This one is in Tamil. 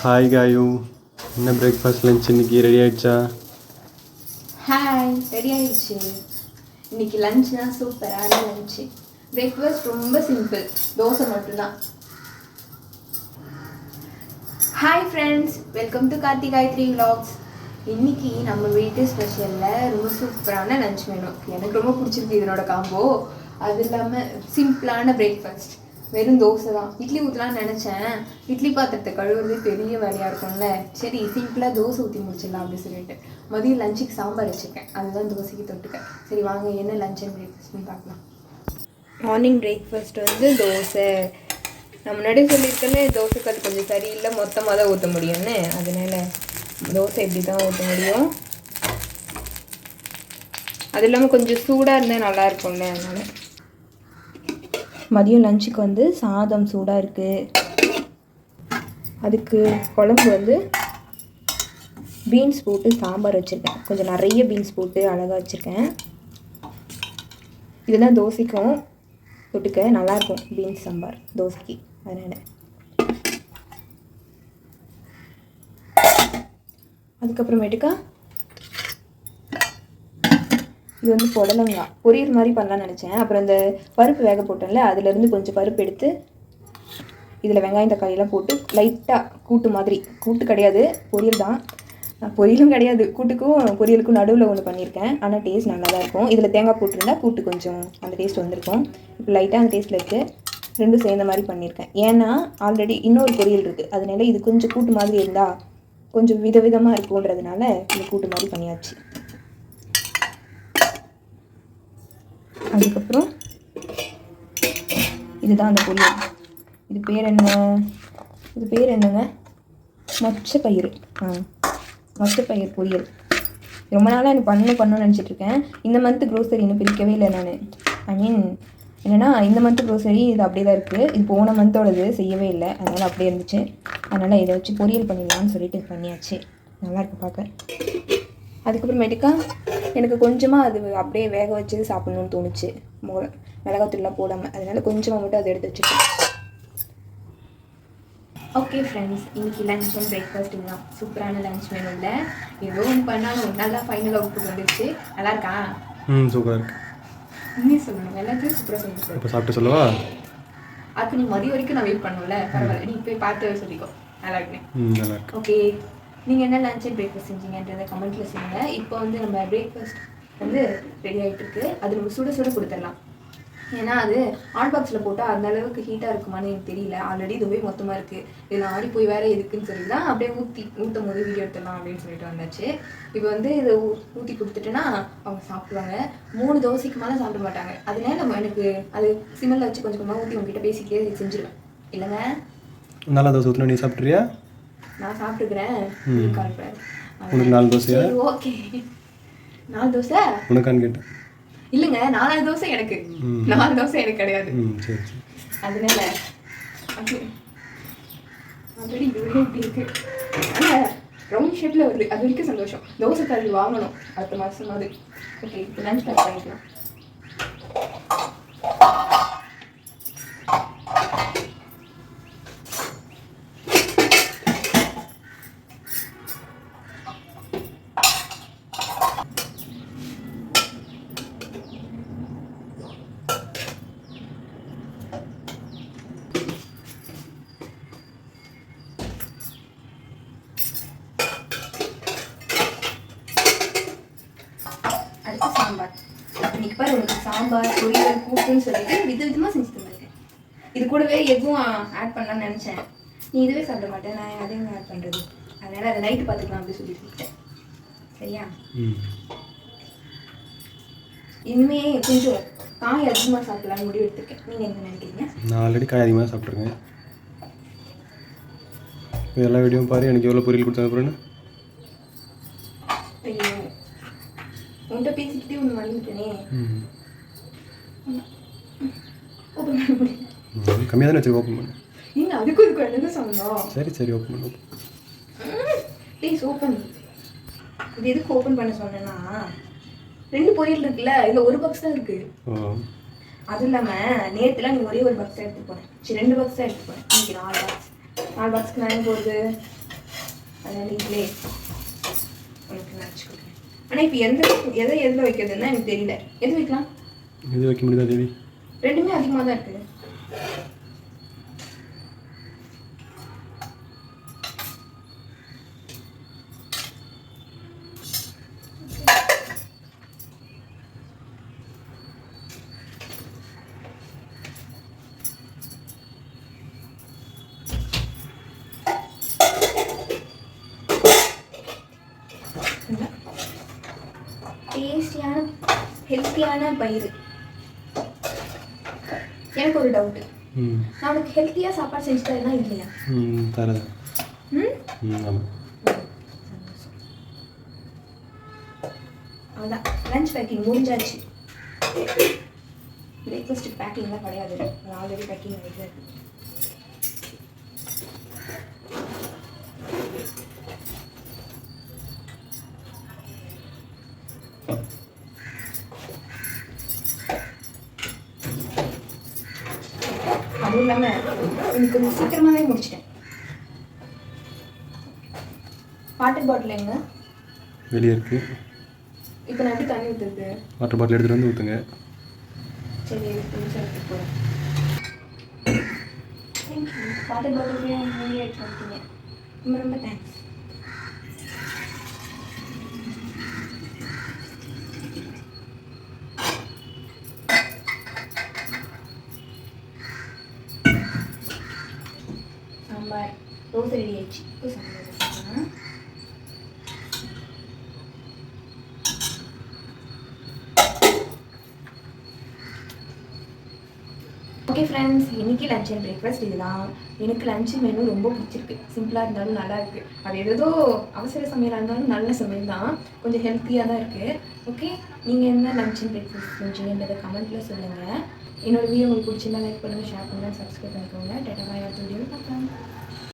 ஹாய் காயு, என்ன பிரேக்ஃபாஸ்ட் லஞ்ச் இன்னைக்கு ரெடி ஆயிடுச்சா? ஹாய், ரெடி ஆயிடுச்சு. இன்னைக்கு லஞ்ச்னா சூப்பரான லஞ்சு. பிரேக்ஃபாஸ்ட் ரொம்ப சிம்பிள், தோசை மட்டும்தான். Hi friends, welcome to Karthigayathri vlogs. இன்னைக்கு நம்ம வீட்டு ஸ்பெஷலில் ரொம்ப சூப்பரான லஞ்ச் வேணும். எனக்கு ரொம்ப பிடிச்சிருக்கு இதனோட காம்போ. அது இல்லாமல் சிம்பிளான பிரேக்ஃபாஸ்ட், வெறும் தோசை தான். இட்லி ஊற்றலான்னு நினச்சேன். இட்லி பாத்திரத்தை கழுவுறதே பெரிய வேலையாக இருக்கும்ல. சரி சிம்பிளாக தோசை ஊற்றி முடிச்சிடலாம் அப்படின்னு சொல்லிட்டு மதியம் லஞ்சுக்கு சாம்பார் வச்சுருக்கேன். அதுதான் தோசைக்கு தொட்டுக்க. சரி வாங்க என்ன லஞ்ச் அண்ட் பிரேக்ஃபாஸ்ட்னு பார்க்கலாம். மார்னிங் பிரேக்ஃபாஸ்ட் வந்து தோசை. நான் முன்னாடியே சொல்லியிருக்கேன்னு தோசைக்கு அது கொஞ்சம் சரியில்லை, மொத்தமாக தான் ஊற்ற முடியும்னு. அதனால தோசை இப்படி தான் ஊற்ற முடியும். அது இல்லாமல் கொஞ்சம் சூடாக இருந்தால் நல்லா இருக்கும்ல. அதனால மதியம் லஞ்சுக்கு வந்து சாதம் சூடாக இருக்குது. அதுக்கு குழம்பு வந்து பீன்ஸ் போட்டு சாம்பார் வச்சுருக்கேன். கொஞ்சம் நிறைய பீன்ஸ் போட்டு அழகாக வச்சுருக்கேன். இதுதான் தோசைக்கும் தொட்டுக்க நல்லாயிருக்கும். பீன்ஸ் சாம்பார் தோசைக்கு. அதனால் அதுக்கப்புறமேட்டுக்கா இது வந்து புடலங்காய் பொரியல் மாதிரி பண்ணலான்னு நினச்சேன். அப்புறம் இந்த பருப்பு வேக போட்டேன்ல, அதுலேருந்து கொஞ்சம் பருப்பு எடுத்து இதில் வெங்காயம் தக்காளியெல்லாம் போட்டு லைட்டாக கூட்டு மாதிரி, கூட்டு கிடையாது பொரியல் தான், பொரியலும் கிடையாது, கூட்டுக்கும் பொரியலுக்கும் நடுவில் ஒன்று பண்ணியிருக்கேன். ஆனால் டேஸ்ட் நல்லா தான் இருக்கும். இதில் தேங்காய் போட்டிருந்தா கூட்டு கொஞ்சம் அந்த டேஸ்ட் வந்திருக்கும். இப்போ லைட்டாக அந்த டேஸ்ட்டில் இருக்குது. ரெண்டும் சேர்ந்த மாதிரி பண்ணியிருக்கேன். ஏன்னா ஆல்ரெடி இன்னொரு பொரியல் இருக்குது, அதனால இது கொஞ்சம் கூட்டு மாதிரி இருந்தால் கொஞ்சம் விதவிதமாக இருக்குன்றதுனால இது கூட்டு மாதிரி பண்ணியாச்சு. அதுக்கப்புறம் இதுதான் அந்த பொரியல். இது பேர் என்னங்க, மொச்சப்பயிறு. மொச்சப்பயிர் பொரியல். ரொம்ப நாளாக எனக்கு பண்ணணும்னு நினச்சிட்ருக்கேன். இந்த மந்த்து க்ரோசரி இன்னும் பிரிக்கவே இல்லை நான். ஐ மீன் என்னென்னா இந்த மந்த்து க்ரோசரி இது அப்படியே தான் இருக்குது. இது போன மந்தோடது செய்யவே இல்லை, அதனால் அப்படியே இருந்துச்சு. அதனால் இதை வச்சு பொரியல் பண்ணிடலான்னு சொல்லிட்டு பண்ணியாச்சு. நல்லாயிருக்கு பார்க்க. அதுக்கப்புறமேட்டுக்கா எனக்கு கொஞ்சமாக அது அப்படியே வேக வச்சு சாப்பிட்ணுன்னு தோணுச்சு, மிளகாத்தூள்லாம் போடாமல். அதனால் கொஞ்சமாக மட்டும் அதை எடுத்து வச்சுருக்கேன். ஓகே ஃப்ரெண்ட்ஸ், இன்றைக்கி லஞ்ச் அண்ட் பிரேக்ஃபாஸ்ட்டுங்க தான். சூப்பரான லஞ்ச் வேணும்ல. ஏதோ ஒன்று பண்ணாலும் நல்லா ஃபைனலாக அவுட்புட் வந்துடுச்சு. நல்லா இருக்கா? சூப்பராக இருக்கு. இன்னும் சொல்லணும், எல்லாத்தையும் சூப்பராக சொல்லி இப்போ சாப்பிட்டு சொல்லவா? அதுக்கு நீ மதியம் வரைக்கும் நான் வெயிட் பண்ணுவேன்ல. பரவாயில்ல, நீ போய் பார்த்து சொல்லிக்கோ. நல்லா இருக்குண்ணே. நல்லா இருக்கு. ஓகே, நீங்கள் என்ன லஞ்ச் அண்ட் பிரேக்ஃபாஸ்ட் செஞ்சீங்கன்றதை கமெண்ட்டில் சொல்லுங்கள். இப்போ வந்து நம்ம பிரேக்ஃபாஸ்ட் வந்து ரெடி ஆகிட்டு இருக்கு. அது நம்ம சுட சுட கொடுத்துடலாம். ஏன்னா அது ஹாட் பாக்ஸில் போட்டால் அந்த அளவுக்கு ஹீட்டாக இருக்குமான்னு எனக்கு தெரியல. ஆல்ரெடி இதுவே மொத்தமாக இருக்குது. இதில் ஆடி போய் வேறு எதுக்குன்னு சொல்லி தான் அப்படியே ஊற்றும் போது வீடியோ எடுத்துடலாம் அப்படின்னு சொல்லிட்டு வந்தாச்சு. இப்போ வந்து இதை ஊற்றி கொடுத்துட்டேன்னா அவங்க சாப்பிடுவாங்க. 3 தோசைக்கு மேலே சாப்பிட மாட்டாங்க. அதனால நம்ம எனக்கு அது சிம்மில் வச்சு கொஞ்சம் கொஞ்சமாக ஊற்றி உங்ககிட்ட பேசிக்கிட்டே செஞ்சுருவேன். இல்லைங்க, நல்லா தோசை ஊற்றினா நீ சாப்பிட்றியா? நான் சாப்பிட்டுக்கிறேன். உனக்கு 4 தோசையா? ஓகே, 4 தோசை உனக்கான்னு கேட்டேன். இல்லைங்க, 4 தோசை எனக்கு. 4 தோசை எனக்கு கிடையாது. சரி சரி. அதனால ஆல்ரெடி இதுவே இப்படி இருக்கு. ஆனால் ரவுண்ட் ஷேப்பில் வருது, அது வரைக்கும் சந்தோஷம். தோசை கல் வாங்கணும் அடுத்த மாதம் அது. ஓகே, இப்போ லஞ்ச் பேக் பண்ணிக்கலாம். அடுத்து சாம்பார். இன்னைக்கு பாரு, உங்களுக்கு சாம்பார் பொரியல் கூட்டுன்னு சொல்லிட்டு விதவிதமாக செஞ்சு தந்துருக்கேன். இது கூடவே எதுவும் ஆட் பண்ணலான்னு நினச்சேன். நீ இதுவே சாப்பிட மாட்டேன், நான் அதையும் ஆட் பண்ணுறது. அதனால் அதை நைட்டு பார்த்துக்கலாம் அப்படின்னு சொல்லிட்டு. சரியா? இனிமே கொஞ்சம் காய் அதிகமாக சாப்பிடலான்னு முடிவு எடுத்துருக்கேன். நீங்கள் என்ன நினைக்கிறீங்க? நான் ஆல்ரெடி காய் அதிகமாக சாப்பிட்ருக்கேன். இப்போ எல்லா வீடியோவும் பாரு, எனக்கு எவ்வளோ பொரியல் கொடுத்தாங்க அப்புறம். ஐயோ, உன்கிட்ட பேசிக்கிட்டே ஒன்று மறந்துட்டேனே. ஓப்பன் பண்ண முடியல. கம்மியாக தானே வச்சு ஓப்பன் பண்ணு. இல்லை, அதுக்கும் இதுக்கும் என்னங்க சொன்னோம்? சரி சரி, ஓப்பன் பண்ணு. Please open. இது எதுக்கு ஓப்பன் பண்ண சொன்னேன்னா, 2 பொரியல் இருக்குல்ல, இதில் 1 பாக்ஸ் தான் இருக்குது. அது இல்லாமல் நேற்றுலாம் நீ ஒரே ஒரு பாக்ஸ் தான் எடுத்து போனேன். சரி 2 பாக்ஸ் தான் எடுத்து போனேன். இன்னைக்கு 4 பாக்ஸ். 4 பாக்ஸ்க்கு நான் போகுது அதனால் நீங்களே உனக்கு நான் வச்சு கொடுக்குறேன். ஆனால் இப்போ எதில் வைக்கிறதுன்னா எனக்கு தெரியல. எது வைக்கலாம்? எது வைக்க முடியுதா தேவி? ரெண்டுமே அதிகமாக தான் இருக்குது. டேஸ்டியான ஹெல்த்தியான பயிறு. எனக்கு ஒரு டவுட்டு, நான் உனக்கு ஹெல்த்தியாக சாப்பாடு செஞ்சு தரேன்னா இல்லையா? தரேன். ஆமாம். அவ்வளோதான், லஞ்ச் பேக்கிங் முடிஞ்சாச்சு. பிரேக்ஃபாஸ்ட் பேக்கிங்லாம் கிடையாது, ஆல்ரெடி பேக்கிங் ஆகிட்டு இருக்கு. அதுவும் இல்லாமல் இன்னைக்கு கொஞ்சம் சீக்கிரமாகவே முடிச்சிட்டேன். வாட்டர் பாட்டில் எங்க? வெளியே இருக்கு. இப்போ நான் எப்படி தண்ணி ஊற்றுறது? வாட்டர் பாட்டில் எடுத்துகிட்டு வந்து ஊற்றுங்க. சரி, எடுத்துகிட்டு போகிறேன். தேங்க்யூ. வாட்டர் பாட்டில் நீங்களே எடுத்து வந்துட்டீங்க, ரொம்ப ரொம்ப தேங்க்ஸ். சாம்பார் தோசை ரெடி ஆயிடுச்சு. இப்போ சாம்பார் வச்சுக்கலாம். ஓகே ஃப்ரெண்ட்ஸ், இன்றைக்கி லஞ்ச் அண்ட் பிரேக்ஃபாஸ்ட் இதுதான். எனக்கு லஞ்ச் மெனு ரொம்ப பிடிச்சிருக்கு. சிம்பிளாக இருந்தாலும் நல்லா இருக்குது. அது ஏதோ அவசர சமையலாக இருந்தாலும் நல்ல சமையல் தான், கொஞ்சம் ஹெல்த்தியாக தான் இருக்குது. ஓகே, நீங்கள் என்ன லஞ்ச் அண்ட் பிரேக்ஃபாஸ்ட் செஞ்சீங்கன்றதை கமெண்ட்டில் சொல்லுங்கள். என்னோடய வீடியோ உங்களுக்கு பிடிச்சிருந்தா லைக் பண்ணுங்கள், ஷேர் பண்ணுங்கள், சப்ஸ்கிரைப் பண்ணிக்கோங்க. டாடா பாய். அடுத்த வீடியோவில் பார்க்கலாம்.